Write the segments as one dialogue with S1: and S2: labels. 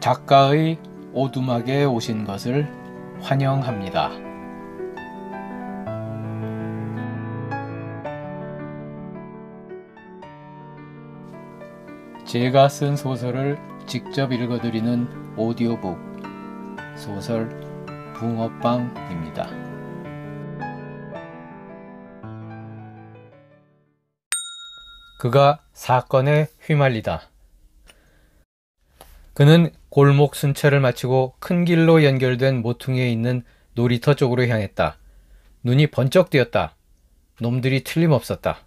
S1: 작가의 오두막에 오신 것을 환영합니다. 제가 쓴 소설을 직접 읽어드리는 오디오북 소설 붕어빵입니다. 그가 사건에 휘말리다. 그는 골목 순찰을 마치고 큰 길로 연결된 모퉁이에 있는 놀이터 쪽으로 향했다. 눈이 번쩍 뜨였다. 놈들이 틀림없었다.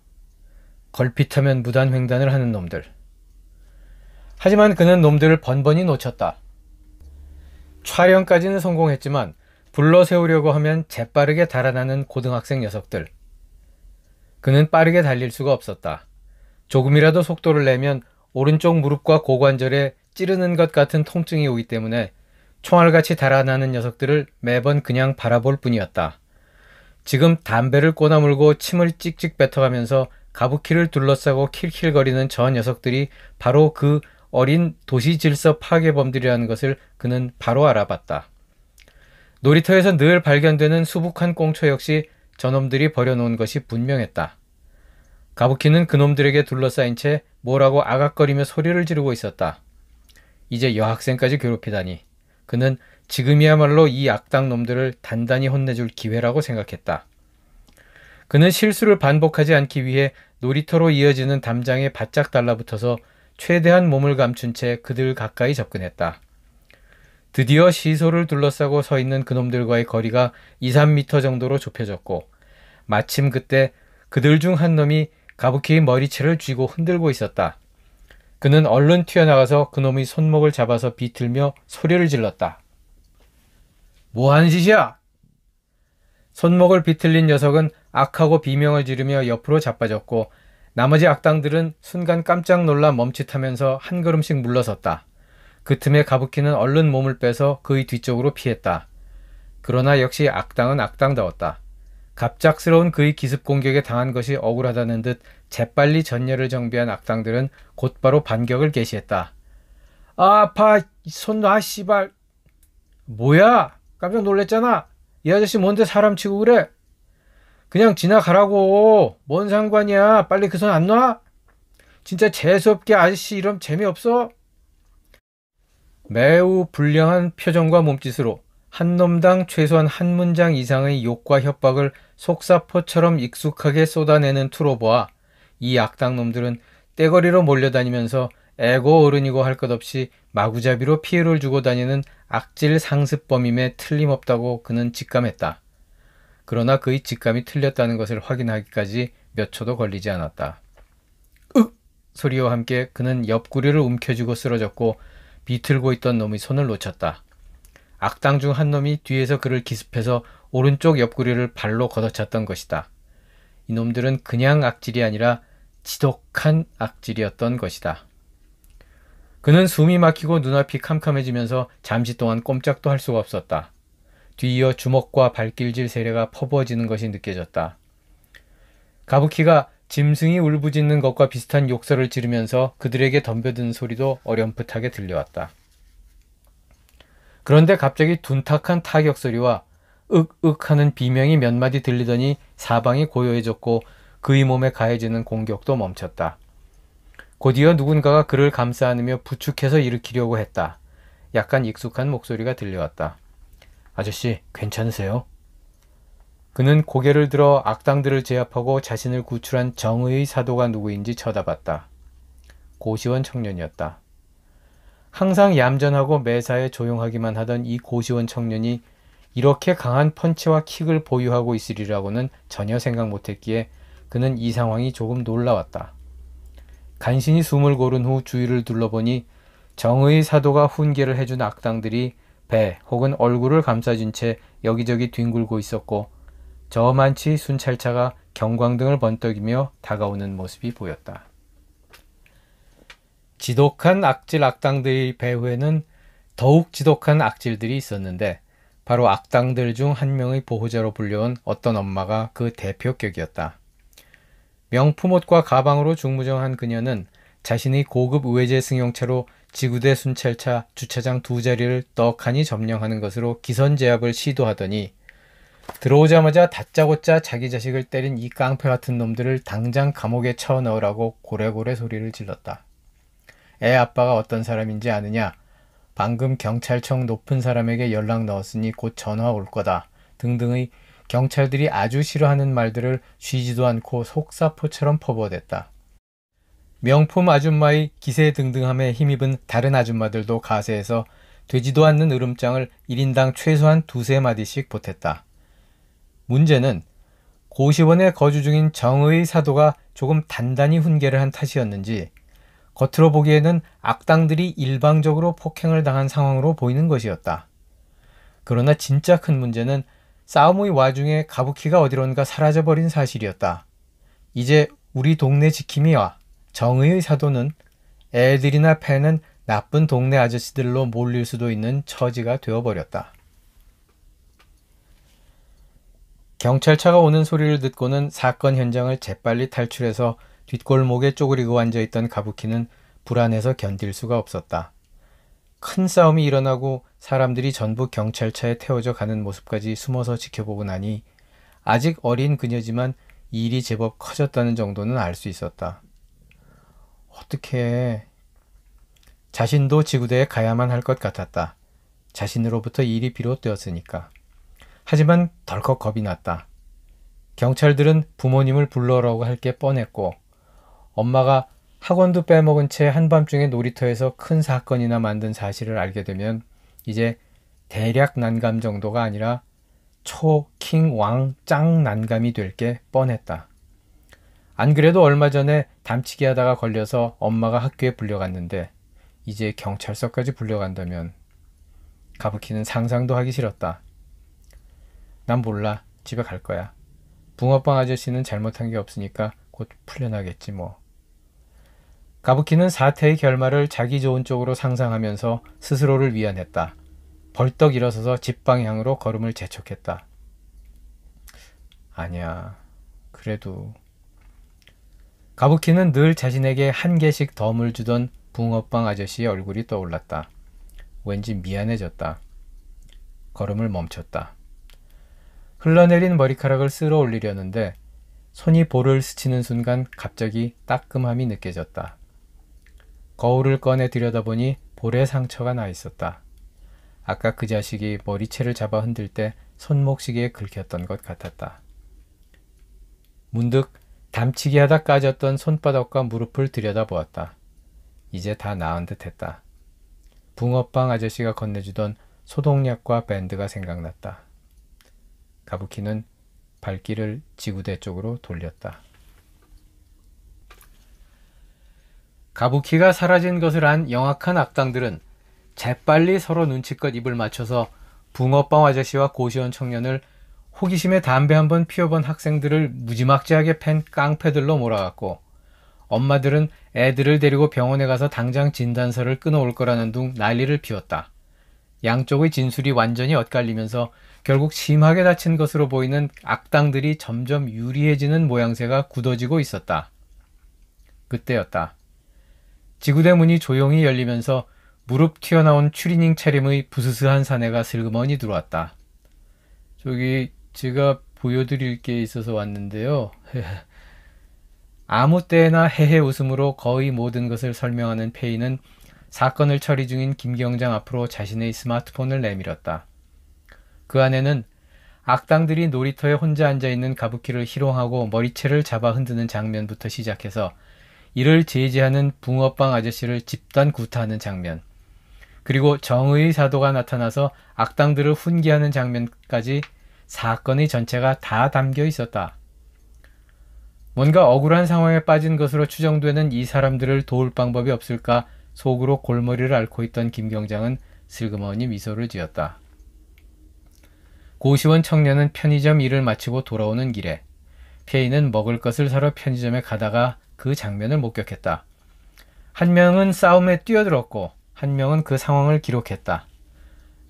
S1: 걸핏하면 무단횡단을 하는 놈들. 하지만 그는 놈들을 번번이 놓쳤다. 촬영까지는 성공했지만 불러세우려고 하면 재빠르게 달아나는 고등학생 녀석들. 그는 빠르게 달릴 수가 없었다. 조금이라도 속도를 내면 오른쪽 무릎과 고관절에 찌르는 것 같은 통증이 오기 때문에 총알같이 달아나는 녀석들을 매번 그냥 바라볼 뿐이었다. 지금 담배를 꼬나물고 침을 찍찍 뱉어가면서 가부키를 둘러싸고 킬킬거리는 저 녀석들이 바로 그 어린 도시 질서 파괴범들이라는 것을 그는 바로 알아봤다. 놀이터에서 늘 발견되는 수북한 꽁초 역시 저놈들이 버려놓은 것이 분명했다. 가부키는 그놈들에게 둘러싸인 채 뭐라고 아각거리며 소리를 지르고 있었다. 이제 여학생까지 괴롭히다니. 그는 지금이야말로 이 악당 놈들을 단단히 혼내줄 기회라고 생각했다. 그는 실수를 반복하지 않기 위해 놀이터로 이어지는 담장에 바짝 달라붙어서 최대한 몸을 감춘 채 그들 가까이 접근했다. 드디어 시소를 둘러싸고 서 있는 그놈들과의 거리가 2~3m 정도로 좁혀졌고 마침 그때 그들 중 한 놈이 가부키의 머리채를 쥐고 흔들고 있었다. 그는 얼른 튀어나가서 그놈의 손목을 잡아서 비틀며 소리를 질렀다. 뭐하는 짓이야? 손목을 비틀린 녀석은 악하고 비명을 지르며 옆으로 자빠졌고 나머지 악당들은 순간 깜짝 놀라 멈칫하면서 한 걸음씩 물러섰다. 그 틈에 가부키는 얼른 몸을 빼서 그의 뒤쪽으로 피했다. 그러나 역시 악당은 악당다웠다. 갑작스러운 그의 기습 공격에 당한 것이 억울하다는 듯 재빨리 전열을 정비한 악당들은 곧바로 반격을 개시했다. 아파, 손 놔, 씨발. 뭐야? 깜짝 놀랬잖아. 이 아저씨 뭔데 사람 치고 그래? 그냥 지나가라고. 뭔 상관이야. 빨리 그 손 안 놔? 진짜 재수없게 아저씨 이러면 재미없어? 매우 불량한 표정과 몸짓으로 한 놈당 최소한 한 문장 이상의 욕과 협박을 속사포처럼 익숙하게 쏟아내는 투로 보아 이 악당놈들은 떼거리로 몰려다니면서 애고 어른이고 할 것 없이 마구잡이로 피해를 주고 다니는 악질 상습범임에 틀림없다고 그는 직감했다. 그러나 그의 직감이 틀렸다는 것을 확인하기까지 몇 초도 걸리지 않았다. 으! 소리와 함께 그는 옆구리를 움켜쥐고 쓰러졌고 비틀고 있던 놈의 손을 놓쳤다. 악당 중 한 놈이 뒤에서 그를 기습해서 오른쪽 옆구리를 발로 걷어찼던 것이다. 이놈들은 그냥 악질이 아니라 지독한 악질이었던 것이다. 그는 숨이 막히고 눈앞이 캄캄해지면서 잠시 동안 꼼짝도 할 수가 없었다. 뒤이어 주먹과 발길질 세례가 퍼부어지는 것이 느껴졌다. 가부키가 짐승이 울부짖는 것과 비슷한 욕설을 지르면서 그들에게 덤벼드는 소리도 어렴풋하게 들려왔다. 그런데 갑자기 둔탁한 타격 소리와 윽윽 하는 비명이 몇 마디 들리더니 사방이 고요해졌고 그의 몸에 가해지는 공격도 멈췄다. 곧이어 누군가가 그를 감싸 안으며 부축해서 일으키려고 했다. 약간 익숙한 목소리가 들려왔다. 아저씨, 괜찮으세요? 그는 고개를 들어 악당들을 제압하고 자신을 구출한 정의의 사도가 누구인지 쳐다봤다. 고시원 청년이었다. 항상 얌전하고 매사에 조용하기만 하던 이 고시원 청년이 이렇게 강한 펀치와 킥을 보유하고 있으리라고는 전혀 생각 못했기에 그는 이 상황이 조금 놀라웠다. 간신히 숨을 고른 후 주위를 둘러보니 정의의 사도가 훈계를 해준 악당들이 배 혹은 얼굴을 감싸준 채 여기저기 뒹굴고 있었고 저만치 순찰차가 경광등을 번떡이며 다가오는 모습이 보였다. 지독한 악질 악당들의 배후에는 더욱 지독한 악질들이 있었는데 바로 악당들 중 한 명의 보호자로 불려온 어떤 엄마가 그 대표격이었다. 명품 옷과 가방으로 중무정한 그녀는 자신의 고급 외제 승용차로 지구대 순찰차 주차장 두 자리를 떡하니 점령하는 것으로 기선제압을 시도하더니 들어오자마자 다짜고짜 자기 자식을 때린 이 깡패 같은 놈들을 당장 감옥에 쳐넣으라고 고래고래 소리를 질렀다. 애 아빠가 어떤 사람인지 아느냐? 방금 경찰청 높은 사람에게 연락 넣었으니 곧 전화 올 거다. 등등의 경찰들이 아주 싫어하는 말들을 쉬지도 않고 속사포처럼 퍼부어댔다. 명품 아줌마의 기세등등함에 힘입은 다른 아줌마들도 가세해서 되지도 않는 으름장을 1인당 최소한 두세 마디씩 보탰다. 문제는 고시원에 거주 중인 정의 사도가 조금 단단히 훈계를 한 탓이었는지 겉으로 보기에는 악당들이 일방적으로 폭행을 당한 상황으로 보이는 것이었다. 그러나 진짜 큰 문제는 싸움의 와중에 가부키가 어디론가 사라져버린 사실이었다. 이제 우리 동네 지킴이와 정의의 사도는 애들이나 패는 나쁜 동네 아저씨들로 몰릴 수도 있는 처지가 되어버렸다. 경찰차가 오는 소리를 듣고는 사건 현장을 재빨리 탈출해서 뒷골목에 쪼그리고 앉아있던 가부키는 불안해서 견딜 수가 없었다. 큰 싸움이 일어나고 사람들이 전부 경찰차에 태워져 가는 모습까지 숨어서 지켜보고 나니 아직 어린 그녀지만 일이 제법 커졌다는 정도는 알 수 있었다. 어떡해. 자신도 지구대에 가야만 할 것 같았다. 자신으로부터 일이 비롯되었으니까. 하지만 덜컥 겁이 났다. 경찰들은 부모님을 불러오라고 할 게 뻔했고 엄마가 학원도 빼먹은 채 한밤중에 놀이터에서 큰 사건이나 만든 사실을 알게 되면 이제 대략 난감 정도가 아니라 초, 킹, 왕, 짱 난감이 될 게 뻔했다. 안 그래도 얼마 전에 담치기 하다가 걸려서 엄마가 학교에 불려갔는데 이제 경찰서까지 불려간다면 가부키는 상상도 하기 싫었다. 난 몰라. 집에 갈 거야. 붕어빵 아저씨는 잘못한 게 없으니까 곧 풀려나겠지 뭐. 가부키는 사태의 결말을 자기 좋은 쪽으로 상상하면서 스스로를 위안했다. 벌떡 일어서서 집 방향으로 걸음을 재촉했다. 아니야. 그래도... 가부키는 늘 자신에게 한 개씩 덤을 주던 붕어빵 아저씨의 얼굴이 떠올랐다. 왠지 미안해졌다. 걸음을 멈췄다. 흘러내린 머리카락을 쓸어 올리려는데 손이 볼을 스치는 순간 갑자기 따끔함이 느껴졌다. 거울을 꺼내 들여다보니 볼에 상처가 나 있었다. 아까 그 자식이 머리채를 잡아 흔들 때 손목시계에 긁혔던 것 같았다. 문득 담치기 하다 까졌던 손바닥과 무릎을 들여다보았다. 이제 다 나은 듯했다. 붕어빵 아저씨가 건네주던 소독약과 밴드가 생각났다. 가부키는 발길을 지구대 쪽으로 돌렸다. 가부키가 사라진 것을 안 영악한 악당들은 재빨리 서로 눈치껏 입을 맞춰서 붕어빵 아저씨와 고시원 청년을 호기심에 담배 한번 피워본 학생들을 무지막지하게 팬 깡패들로 몰아갔고 엄마들은 애들을 데리고 병원에 가서 당장 진단서를 끊어올 거라는 둥 난리를 피웠다. 양쪽의 진술이 완전히 엇갈리면서 결국 심하게 다친 것으로 보이는 악당들이 점점 유리해지는 모양새가 굳어지고 있었다. 그때였다. 지구대 문이 조용히 열리면서 무릎 튀어나온 추리닝 차림의 부스스한 사내가 슬그머니 들어왔다. 저기 제가 보여드릴 게 있어서 왔는데요. 아무 때나 헤헤 웃음으로 거의 모든 것을 설명하는 페이는 사건을 처리 중인 김 경장 앞으로 자신의 스마트폰을 내밀었다. 그 안에는 악당들이 놀이터에 혼자 앉아있는 가부키를 희롱하고 머리채를 잡아 흔드는 장면부터 시작해서 이를 제지하는 붕어빵 아저씨를 집단 구타하는 장면, 그리고 정의의 사도가 나타나서 악당들을 훈계하는 장면까지 사건의 전체가 다 담겨 있었다. 뭔가 억울한 상황에 빠진 것으로 추정되는 이 사람들을 도울 방법이 없을까 속으로 골머리를 앓고 있던 김 경장은 슬그머니 미소를 지었다. 고시원 청년은 편의점 일을 마치고 돌아오는 길에 페이는 먹을 것을 사러 편의점에 가다가 그 장면을 목격했다. 한 명은 싸움에 뛰어들었고 한 명은 그 상황을 기록했다.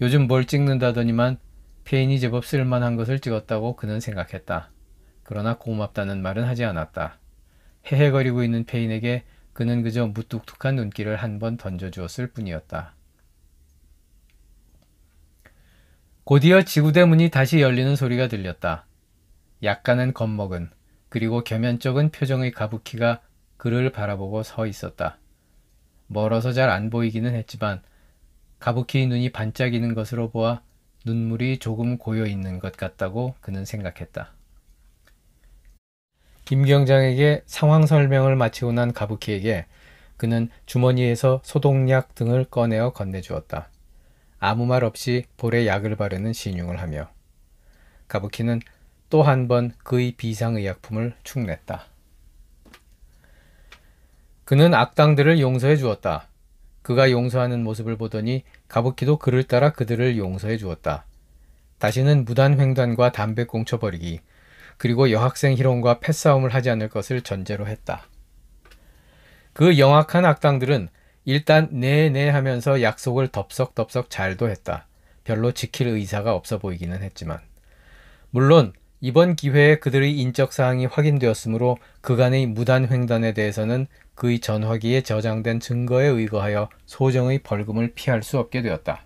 S1: 요즘 뭘 찍는다더니만 페인이 제법 쓸만한 것을 찍었다고 그는 생각했다. 그러나 고맙다는 말은 하지 않았다. 헤헤거리고 있는 페인에게 그는 그저 무뚝뚝한 눈길을 한 번 던져주었을 뿐이었다. 곧이어 지구대 문이 다시 열리는 소리가 들렸다. 약간은 겁먹은 그리고 겸연쩍은 표정의 가부키가 그를 바라보고 서 있었다. 멀어서 잘 안 보이기는 했지만 가부키의 눈이 반짝이는 것으로 보아 눈물이 조금 고여 있는 것 같다고 그는 생각했다. 김경장에게 상황 설명을 마치고 난 가부키에게 그는 주머니에서 소독약 등을 꺼내어 건네주었다. 아무 말 없이 볼에 약을 바르는 신용을 하며 가부키는 또 한 번 그의 비상의약품을 축냈다. 그는 악당들을 용서해 주었다. 그가 용서하는 모습을 보더니 가부키도 그를 따라 그들을 용서해 주었다. 다시는 무단 횡단과 담배 꽁쳐버리기 그리고 여학생 희롱과 패싸움을 하지 않을 것을 전제로 했다. 그 영악한 악당들은 일단 네네 하면서 약속을 덥석덥석 잘도 했다. 별로 지킬 의사가 없어 보이기는 했지만. 물론 이번 기회에 그들의 인적사항이 확인되었으므로 그간의 무단 횡단에 대해서는 그의 전화기에 저장된 증거에 의거하여 소정의 벌금을 피할 수 없게 되었다.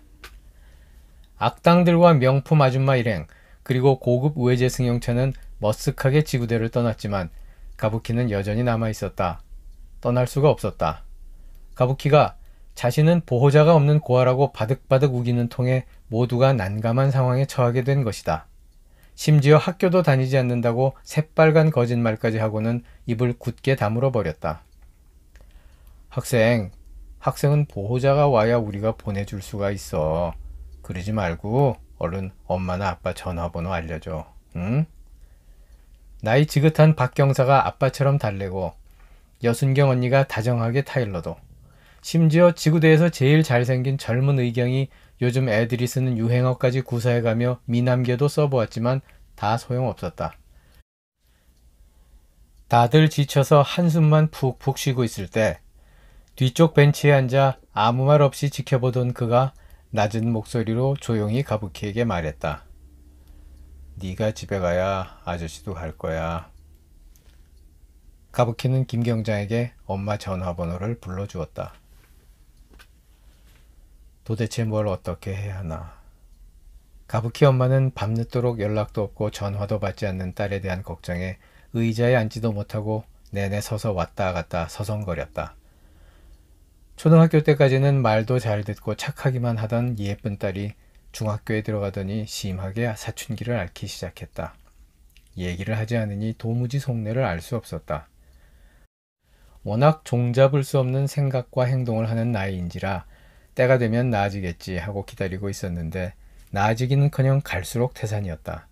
S1: 악당들과 명품 아줌마 일행 그리고 고급 외제 승용차는 머쓱하게 지구대를 떠났지만 가부키는 여전히 남아있었다. 떠날 수가 없었다. 가부키가 자신은 보호자가 없는 고아라고 바득바득 우기는 통에 모두가 난감한 상황에 처하게 된 것이다. 심지어 학교도 다니지 않는다고 새빨간 거짓말까지 하고는 입을 굳게 다물어 버렸다. 학생은 보호자가 와야 우리가 보내줄 수가 있어. 그러지 말고 얼른 엄마나 아빠 전화번호 알려줘. 응? 나이 지긋한 박경사가 아빠처럼 달래고 여순경 언니가 다정하게 타일러도 심지어 지구대에서 제일 잘생긴 젊은 의경이 요즘 애들이 쓰는 유행어까지 구사해가며 미남계도 써보았지만 다 소용없었다. 다들 지쳐서 한숨만 푹푹 쉬고 있을 때 뒤쪽 벤치에 앉아 아무 말 없이 지켜보던 그가 낮은 목소리로 조용히 가부키에게 말했다. 네가 집에 가야 아저씨도 갈 거야. 가부키는 김경장에게 엄마 전화번호를 불러주었다. 도대체 뭘 어떻게 해야 하나. 가부키 엄마는 밤늦도록 연락도 없고 전화도 받지 않는 딸에 대한 걱정에 의자에 앉지도 못하고 내내 서서 왔다 갔다 서성거렸다. 초등학교 때까지는 말도 잘 듣고 착하기만 하던 예쁜 딸이 중학교에 들어가더니 심하게 사춘기를 앓기 시작했다. 얘기를 하지 않으니 도무지 속내를 알 수 없었다. 워낙 종잡을 수 없는 생각과 행동을 하는 나이인지라 때가 되면 나아지겠지 하고 기다리고 있었는데 나아지기는커녕 갈수록 태산이었다.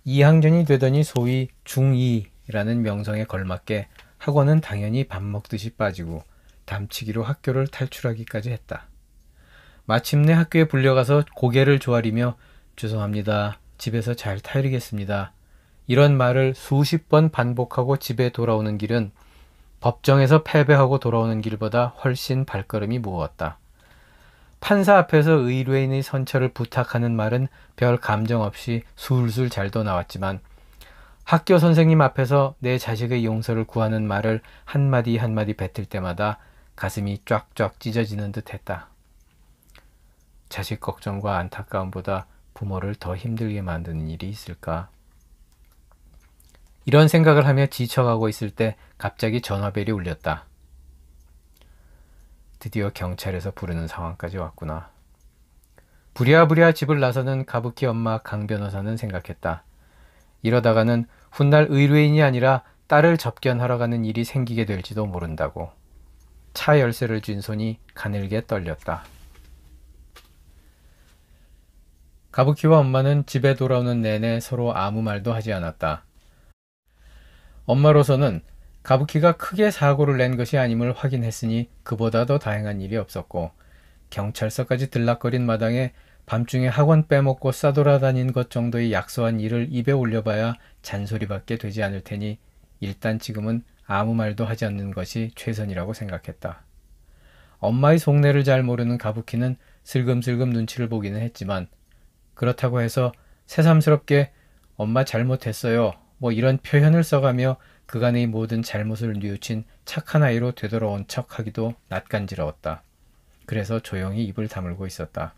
S1: 2학년이 되더니 소위 중2라는 명성에 걸맞게 학원은 당연히 밥 먹듯이 빠지고 담치기로 학교를 탈출하기까지 했다. 마침내 학교에 불려가서 고개를 조아리며 죄송합니다. 집에서 잘 타이르겠습니다. 이런 말을 수십 번 반복하고 집에 돌아오는 길은 법정에서 패배하고 돌아오는 길보다 훨씬 발걸음이 무거웠다. 판사 앞에서 의뢰인의 선처를 부탁하는 말은 별 감정 없이 술술 잘도 나왔지만 학교 선생님 앞에서 내 자식의 용서를 구하는 말을 한마디 한마디 뱉을 때마다 가슴이 쫙쫙 찢어지는 듯 했다. 자식 걱정과 안타까움보다 부모를 더 힘들게 만드는 일이 있을까? 이런 생각을 하며 지쳐가고 있을 때 갑자기 전화벨이 울렸다. 드디어 경찰에서 부르는 상황까지 왔구나. 부랴부랴 집을 나서는 가부키 엄마 강 변호사는 생각했다. 이러다가는 훗날 의뢰인이 아니라 딸을 접견하러 가는 일이 생기게 될지도 모른다고. 차 열쇠를 쥔 손이 가늘게 떨렸다. 가부키와 엄마는 집에 돌아오는 내내 서로 아무 말도 하지 않았다. 엄마로서는 가부키가 크게 사고를 낸 것이 아님을 확인했으니 그보다 더 다행한 일이 없었고 경찰서까지 들락거린 마당에 밤중에 학원 빼먹고 싸돌아다닌 것 정도의 약소한 일을 입에 올려봐야 잔소리밖에 되지 않을 테니 일단 지금은 아무 말도 하지 않는 것이 최선이라고 생각했다. 엄마의 속내를 잘 모르는 가부키는 슬금슬금 눈치를 보기는 했지만 그렇다고 해서 새삼스럽게 엄마 잘못했어요 뭐 이런 표현을 써가며 그간의 모든 잘못을 뉘우친 착한 아이로 되돌아온 척하기도 낯간지러웠다. 그래서 조용히 입을 다물고 있었다.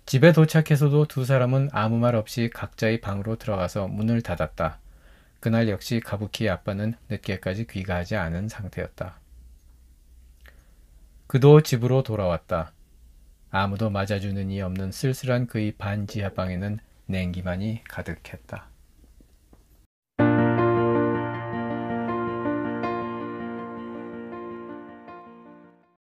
S1: 집에 도착해서도 두 사람은 아무 말 없이 각자의 방으로 들어가서 문을 닫았다. 그날 역시 가부키의 아빠는 늦게까지 귀가하지 않은 상태였다. 그도 집으로 돌아왔다. 아무도 맞아주는 이 없는 쓸쓸한 그의 반지하방에는 냉기만이 가득했다.